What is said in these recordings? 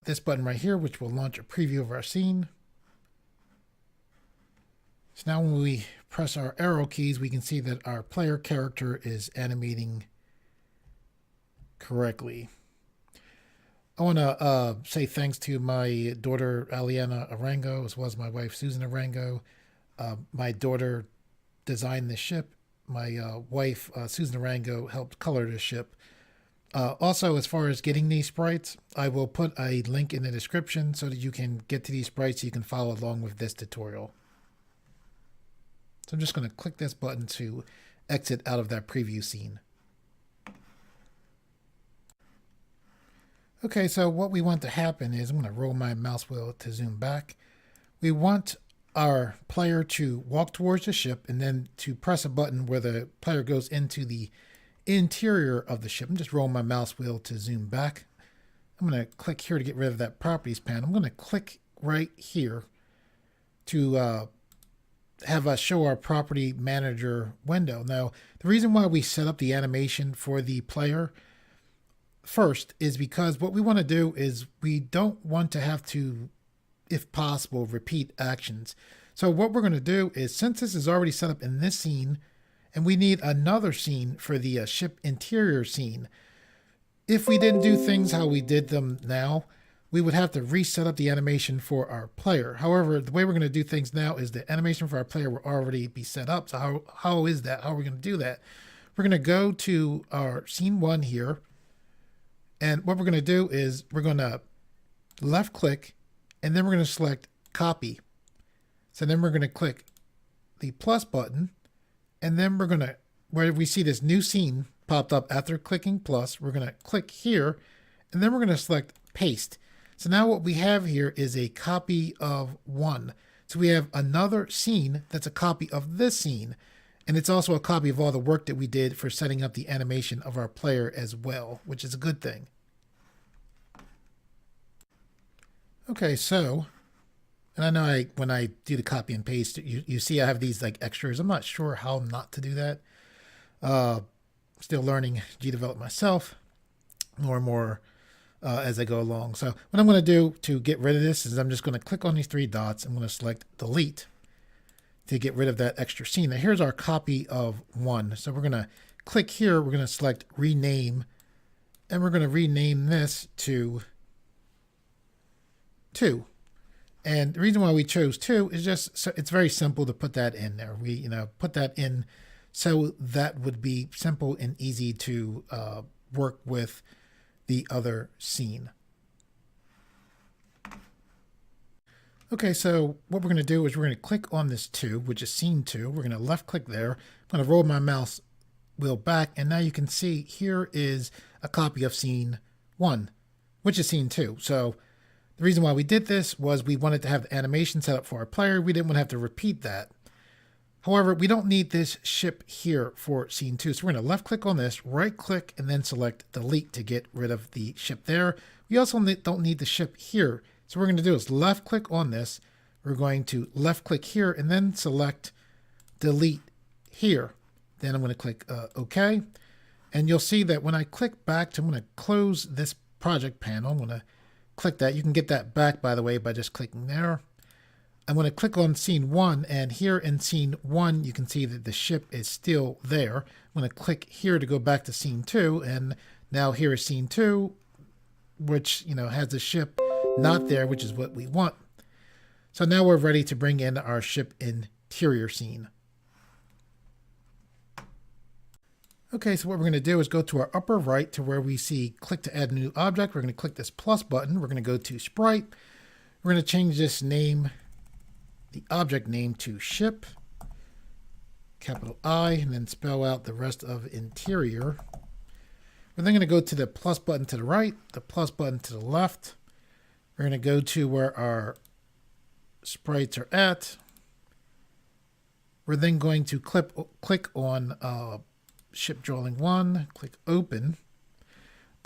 this button right here, which will launch a preview of our scene. So now when we press our arrow keys, we can see that our player character is animating correctly. I want to say thanks to my daughter, Aliana Arango, as well as my wife, Susan Arango. My daughter designed the ship. My wife, Susan Arango, helped color the ship. Also, as far as getting these sprites, I will put a link in the description so that you can get to these sprites so you can follow along with this tutorial. So I'm just going to click this button to exit out of that preview scene. Okay, so what we want to happen is, I'm going to roll my mouse wheel to zoom back. We want our player to walk towards the ship and then to press a button where the player goes into the interior of the ship. I'm just rolling my mouse wheel to zoom back. I'm going to click here to get rid of that properties panel. I'm going to click right here to have us show our property manager window. Now, the reason why we set up the animation for the player first is because what we want to do is we don't want to have to, if possible, repeat actions. So what we're going to do is, since this is already set up in this scene and we need another scene for the ship interior scene, if we didn't do things how we did them now, we would have to reset up the animation for our player. However, the way we're going to do things now is the animation for our player will already be set up. So how is that? How are we going to do that? We're going to go to our scene 1 here. And what we're going to do is we're going to left click and then we're going to select copy. So then we're going to click the plus button and then we're going to, where we see this new scene popped up after clicking plus, we're going to click here and then we're going to select paste. So now what we have here is a copy of 1. So we have another scene that's a copy of this scene. And it's also a copy of all the work that we did for setting up the animation of our player as well, which is a good thing. Okay, so, and I know when I do the copy and paste, you see I have these like extras. I'm not sure how not to do that. Still learning Gdevelop myself more and more as I go along. So what I'm going to do to get rid of this is I'm just going to click on these 3 dots. I'm going to select delete to get rid of that extra scene. Now here's our copy of 1. So we're going to click here. We're going to select rename and we're going to rename this to 2. And the reason why we chose 2 is just so it's very simple to put that in there. We put that in so that would be simple and easy to work with the other scene. Okay, so what we're going to do is we're going to click on this 2, which is scene 2. We're going to left click there. I'm going to roll my mouse wheel back, and now you can see here is a copy of scene 1, which is scene 2. So the reason why we did this was we wanted to have the animation set up for our player. We didn't want to have to repeat that. However, we don't need this ship here for scene 2. So we're going to left click on this, right click, and then select delete to get rid of the ship there. We also don't need the ship here. So what we're going to do is left click on this. We're going to left click here and then select delete here. Then I'm going to click OK. And you'll see that when I click back to, I'm going to close this project panel. I'm going to click that. You can get that back, by the way, by just clicking there. I'm going to click on scene 1, and here in scene 1, you can see that the ship is still there. I'm going to click here to go back to scene 2, and now here is scene 2, which, has the ship not there, which is what we want. So now we're ready to bring in our ship interior scene. Okay, so what we're going to do is go to our upper right to where we see click to add a new object. We're going to click this plus button. We're going to go to sprite. We're going to change this name, the object name, to ship, capital I, and then spell out the rest of interior. We're then going to go to the plus button to the right, the plus button to the left. We're going to go to where our sprites are at. We're then going to click on ship drawing 1, click open.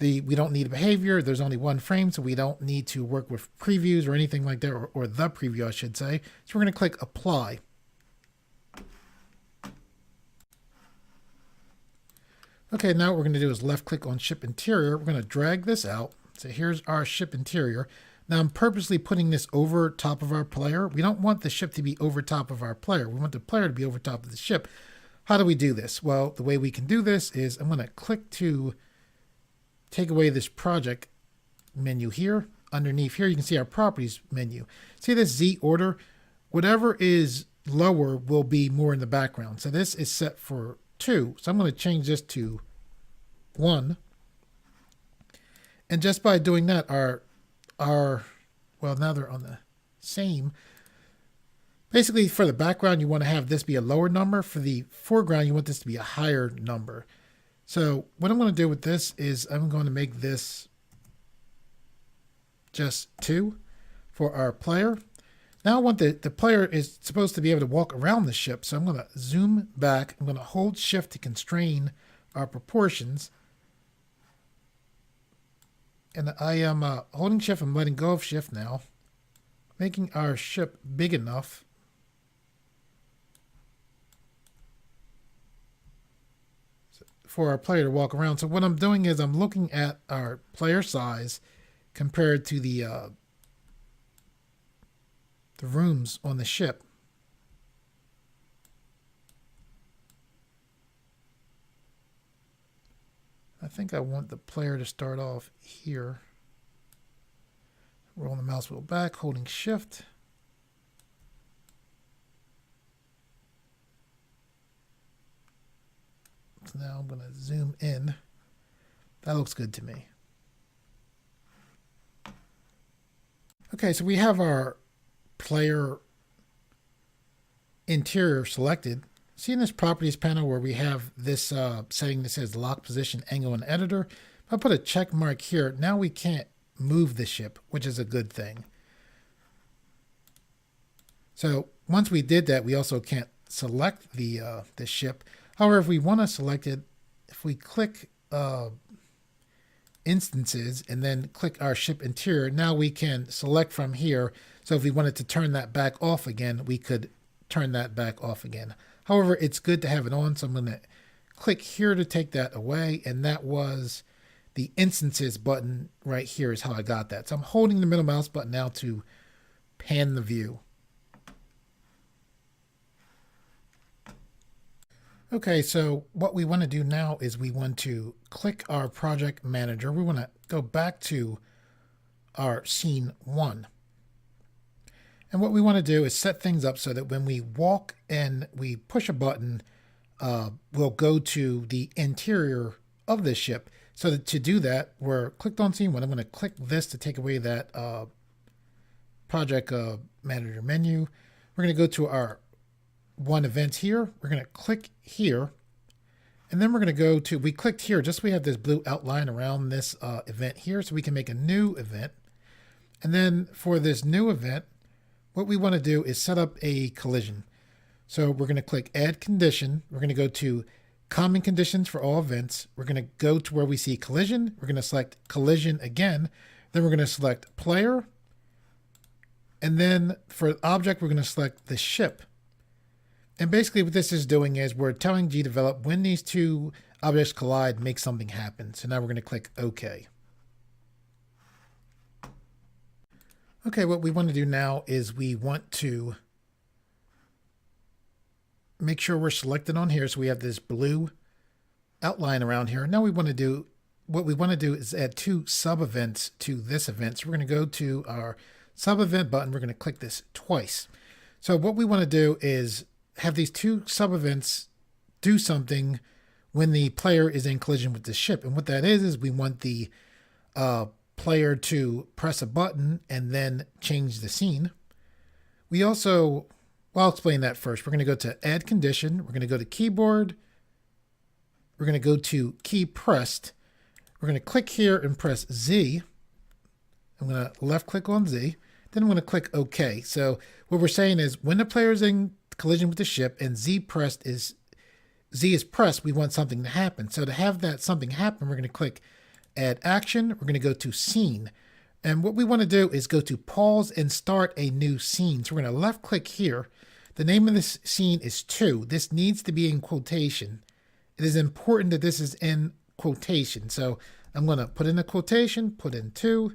We don't need a behavior. There's only 1 frame, so we don't need to work with previews or anything like that, or the preview, I should say. So we're going to click apply. Okay, now what we're going to do is left click on ship interior. We're going to drag this out. So here's our ship interior. Now I'm purposely putting this over top of our player. We don't want the ship to be over top of our player. We want the player to be over top of the ship. How do we do this? Well, the way we can do this is I'm going to click to take away this project menu here. Underneath here, you can see our properties menu. See this Z order? Whatever is lower will be more in the background. So this is set for 2. So I'm going to change this to 1. And just by doing that, well, now they're on the same. Basically, for the background, you want to have this be a lower number. For the foreground, you want this to be a higher number. So what I'm going to do with this is I'm going to make this just 2 for our player. Now I want the player is supposed to be able to walk around the ship. So I'm going to zoom back. I'm going to hold shift to constrain our proportions. And I am holding shift. I'm letting go of shift now, making our ship big enough for our player to walk around. So what I'm doing is I'm looking at our player size compared to the rooms on the ship. I think I want the player to start off here. Rolling the mouse wheel back, holding shift. So now I'm going to zoom in. That looks good to me. Okay, so we have our player interior selected. See in this properties panel where we have this setting that says lock position, angle, and editor. If I put a check mark here, now we can't move the ship, which is a good thing. So once we did that, we also can't select the ship. However, if we want to select it, if we click instances and then click our ship interior, now we can select from here. So if we wanted to turn that back off again, we could turn that back off again. However, it's good to have it on, so I'm going to click here to take that away, and that was the instances button right here is how I got that. So I'm holding the middle mouse button now to pan the view. Okay, so what we want to do now is we want to click our project manager. We want to go back to our scene 1. And what we want to do is set things up so that when we walk and we push a button, we'll go to the interior of the ship. So that to do that, we're clicked on scene 1. I'm going to click this to take away that project manager menu. We're going to go to our 1 event here. We're going to click here. And then we're going to go to, we clicked here just so we have this blue outline around this event here so we can make a new event. And then for this new event, what we want to do is set up a collision. So we're going to click add condition. We're going to go to common conditions for all events. We're going to go to where we see collision. We're going to select collision again. Then we're going to select player. And then for object, we're going to select the ship. And basically what this is doing is we're telling Gdevelop when these two objects collide, make something happen. So now we're going to click OK. Okay, what we want to do now is we want to make sure we're selected on here. So we have this blue outline around here. Now what we want to do is add 2 sub-events to this event. So we're going to go to our sub-event button. We're going to click this twice. So what we want to do is have these 2 sub-events do something when the player is in collision with the ship. And what that is we want the player to press a button and then change the scene. We also, well, I'll explain that first. We're going to go to add condition. We're going to go to keyboard. We're going to go to key pressed. We're going to click here and press Z. I'm going to left click on Z. Then I'm going to click OK. So what we're saying is when the player is in collision with the ship and Z is pressed, we want something to happen. So to have that something happen, we're going to click add action. We're going to go to scene. And what we want to do is go to pause and start a new scene. So we're going to left click here. The name of this scene is 2. This needs to be in quotation. It is important that this is in quotation. So I'm going to put in a quotation, put in 2,